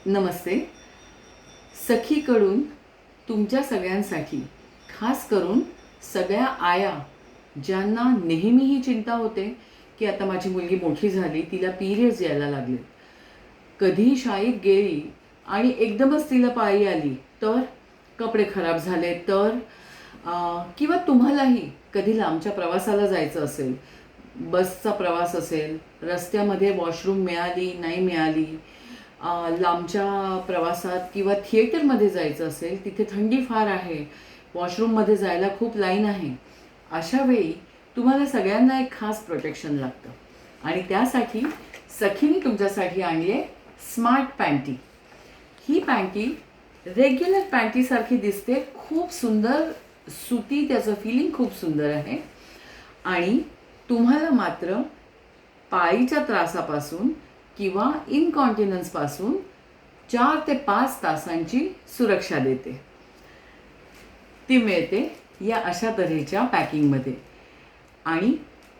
नमस्ते. सखीकडून तुमच्या सगळ्यांसाठी, खास करून सगळ्या आया ज्यांना नेहमी ही चिंता होते की आता माझी मुलगी मोठी झाली, तिला पिरियड्स यायला लागले, कधी शाळेत गेली आणि एकदमच तिला पाळी आली तर, कपडे खराब झाले तर, किंवा तुम्हालाही कधी लांबच्या प्रवासाला जायचं असेल, बसचा प्रवास असेल, रस्त्यामध्ये वॉशरूम मिळाली नाही मिळाली, लांबच्या प्रवासात किंवा थिएटरमध्ये जायचं असेल, तिथे थंडी फार आहे, वॉशरूममध्ये जायला खूप लाईन आहे, अशा वेळी तुम्हाला सगळ्यांना एक खास प्रोटेक्शन लागतं आणि त्यासाठी सखीने तुमच्यासाठी आणली आहे स्मार्ट पॅन्टी. ही पॅन्टी रेग्युलर पॅन्टीसारखी दिसते, खूप सुंदर सुती, त्याचं फिलिंग खूप सुंदर आहे आणि तुम्हाला मात्र पाळीच्या त्रासापासून किंवा इनकॉन्टिनन्सपासून 4 ते 5 तासांची सुरक्षा देते. ती मिळते या अशा तऱ्हेच्या पॅकिंगमध्ये आणि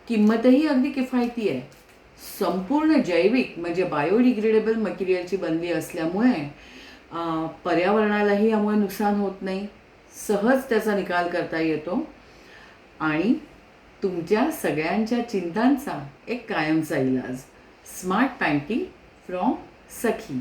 किंमतही अगदी किफायती आहे. संपूर्ण जैविक म्हणजे बायोडिग्रेडेबल मटेरियलची बनली असल्यामुळे पर्यावरणालाही यामुळे नुकसान होत नाही, सहज त्याचा निकाल करता येतो आणि तुमच्या सगळ्यांच्या चिंतांचा एक कायमचा इलाज. Smart panty from Sakhi.